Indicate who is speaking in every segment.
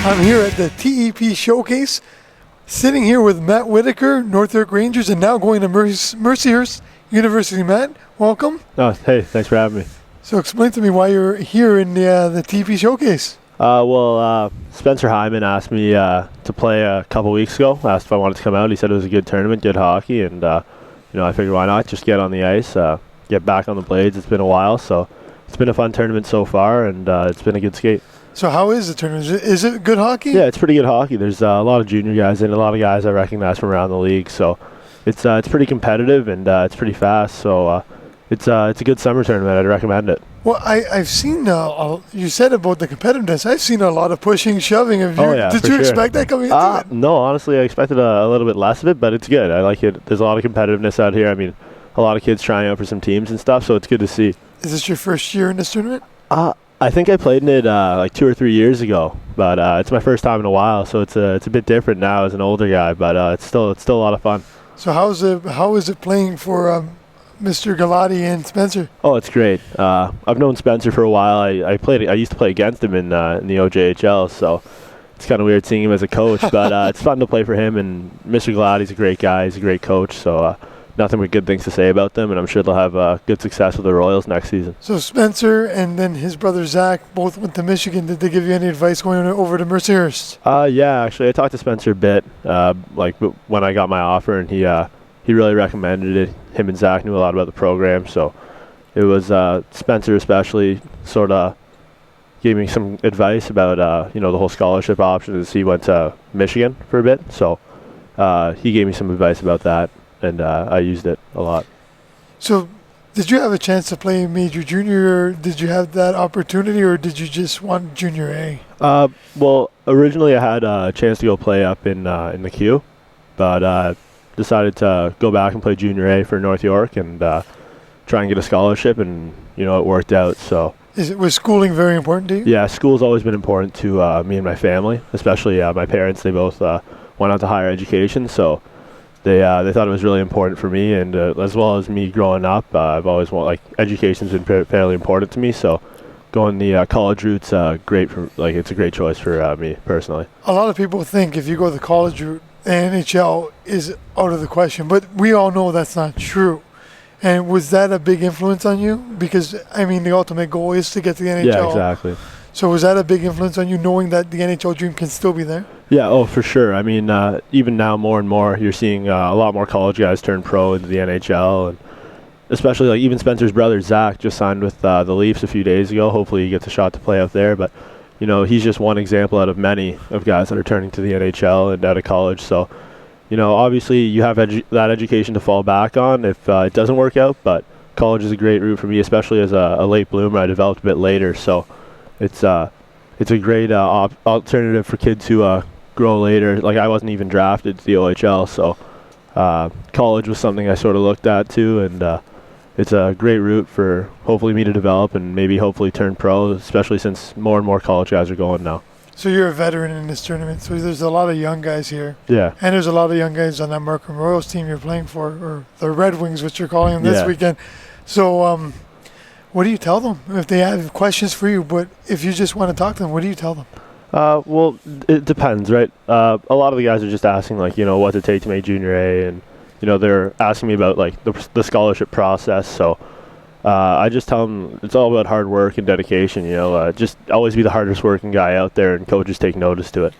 Speaker 1: I'm here at the TEP Showcase, sitting here with Matt Whittaker, North York Rangers, and now going to Mercyhurst University. Matt, welcome.
Speaker 2: Oh, hey, thanks for having me.
Speaker 1: So explain to me why you're here in the TEP Showcase.
Speaker 2: Spencer Hyman asked me to play a couple weeks ago. Asked if I wanted to come out. He said it was a good tournament, good hockey, and I figured why not just get on the ice, get back on the blades. It's been a while, so it's been a fun tournament so far, and it's been a good skate.
Speaker 1: So how is the tournament? Is it good hockey?
Speaker 2: Yeah, it's pretty good hockey. There's a lot of junior guys and a lot of guys I recognize from around the league, so it's pretty competitive and it's pretty fast. So it's a good summer tournament. I'd recommend it.
Speaker 1: Well, I've seen, you said about the competitiveness, I've seen a lot of pushing, shoving. Did you expect that coming into it?
Speaker 2: No, honestly, I expected a little bit less of it, but it's good. I like it. There's a lot of competitiveness out here. I mean, a lot of kids trying out for some teams and stuff, so it's good to see.
Speaker 1: Is this your first year in this tournament?
Speaker 2: I think I played in it like 2 or 3 years ago, but it's my first time in a while, so it's a bit different now as an older guy, but it's still a lot of fun.
Speaker 1: So how is it playing for Mr. Galati and Spencer?
Speaker 2: Oh, it's great. I've known Spencer for a while. I used to play against him in the OJHL, so it's kind of weird seeing him as a coach, but it's fun to play for him. And Mr. Galati's a great guy. He's a great coach, so nothing but good things to say about them, and I'm sure they'll have good success with the Royals next season.
Speaker 1: So Spencer and then his brother Zach both went to Michigan. Did they give you any advice going over to Mercyhurst?
Speaker 2: Yeah, actually, I talked to Spencer a bit, when I got my offer, and he really recommended it. Him and Zach knew a lot about the program, so it was Spencer especially sort of gave me some advice about the whole scholarship options. He went to Michigan for a bit, so he gave me some advice about that, and I used it a lot. So
Speaker 1: did you have a chance to play Major Junior, or did you have that opportunity, or did you just want Junior A?
Speaker 2: Well, originally I had a chance to go play up in the Q, but decided to go back and play Junior A for North York and try and get a scholarship, and it worked out. So
Speaker 1: was schooling very important to you?
Speaker 2: Yeah, school's always been important to me and my family, especially my parents. They both went on to higher education, so they thought it was really important for me, and as well as me growing up, I've always education's been fairly important to me. So going the college route's great for it's a great choice for me personally.
Speaker 1: A lot of people think if you go the college route, the NHL is out of the question, but we all know that's not true. And was that a big influence on you? Because, I mean, the ultimate goal is to get to the NHL.
Speaker 2: Yeah, exactly.
Speaker 1: So was that a big influence on you, knowing that the NHL dream can still be there?
Speaker 2: Yeah, oh, for sure. I mean, even now more and more, you're seeing a lot more college guys turn pro into the NHL, and especially even Spencer's brother, Zach, just signed with the Leafs a few days ago. Hopefully he gets a shot to play out there, but he's just one example out of many of guys that are turning to the NHL and out of college. So, obviously you have that education to fall back on if it doesn't work out, but college is a great route for me, especially as a late bloomer. I developed a bit later, so it's a great alternative for kids who grow later. Like, I wasn't even drafted to the OHL, so college was something I sort of looked at too, and it's a great route for hopefully me to develop and hopefully turn pro, especially since more and more college guys are going now.
Speaker 1: So you're a veteran in this tournament, so there's a lot of young guys here.
Speaker 2: Yeah.
Speaker 1: And there's a lot of young guys on that Markham Royals team you're playing for, or the Red Wings, which you're calling them this weekend. So what do you tell them if they have questions for you? But if you just want to talk to them, what do you tell them?
Speaker 2: Well, it depends, right? A lot of the guys are just asking, what's it take to make Junior A, and they're asking me about the scholarship process. So I just tell them it's all about hard work and dedication. Just always be the hardest working guy out there, and coaches take notice to it.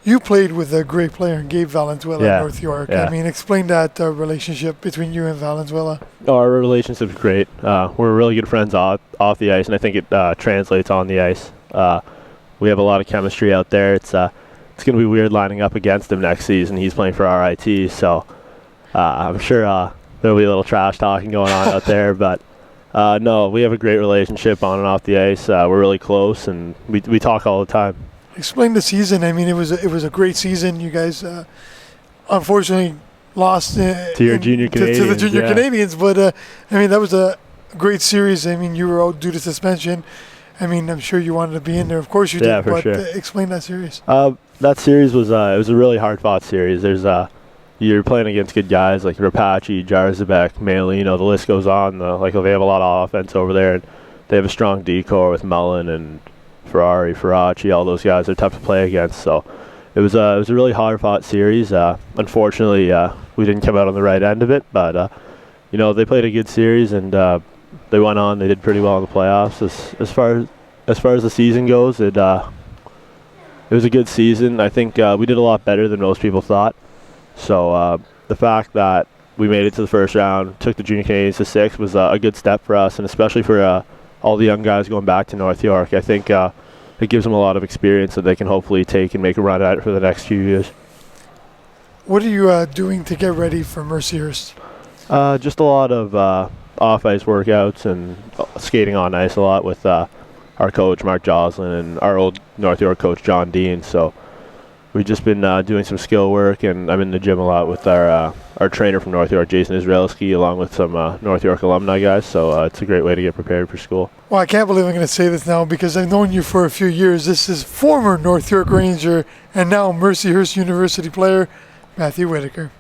Speaker 1: You played with a great player, Gabe Valenzuela, at North York.
Speaker 2: Yeah.
Speaker 1: I mean, explain that relationship between you and Valenzuela.
Speaker 2: Oh, our relationship's great. We're really good friends off the ice, and I think it translates on the ice. We have a lot of chemistry out there. It's going to be weird lining up against him next season. He's playing for RIT, so I'm sure there'll be a little trash talking going on out there. But no, we have a great relationship on and off the ice. We're really close, and we talk all the time.
Speaker 1: Explain the season. I mean, it was a great season. You guys unfortunately lost to
Speaker 2: your junior Canadians.
Speaker 1: To the junior Canadians, but I mean, that was a great series. I mean, you were out due to suspension. I mean, I'm sure you wanted to be in there. Of course you did.
Speaker 2: Yeah, for
Speaker 1: but
Speaker 2: sure.
Speaker 1: Explain that series.
Speaker 2: That series was it was a really hard fought series. There's you're playing against good guys like Rapace, Jarzabek, Mailino. The list goes on. They have a lot of offense over there, and they have a strong D-core with Mullen and Ferrari, Faraci, all those guys are tough to play against. So it was a really hard-fought series. Unfortunately, we didn't come out on the right end of it, but they played a good series, and they went on. They did pretty well in the playoffs. As far as the season goes, it was a good season. I think we did a lot better than most people thought. So the fact that we made it to the first round, took the Junior Canadians to 6, was a good step for us, and especially for all the young guys going back to North York. I think it gives them a lot of experience that they can hopefully take and make a run at it for the next few years.
Speaker 1: What are you doing to get ready for Mercyhurst?
Speaker 2: Just a lot of off-ice workouts and skating on ice a lot with our coach, Mark Joslin, and our old North York coach, John Dean. So we've just been doing some skill work, and I'm in the gym a lot with our trainer from North York, Jason Israelski, along with some North York alumni guys. So it's a great way to get prepared for school.
Speaker 1: Well, I can't believe I'm going to say this now because I've known you for a few years. This is former North York Ranger and now Mercyhurst University player, Matthew Whittaker.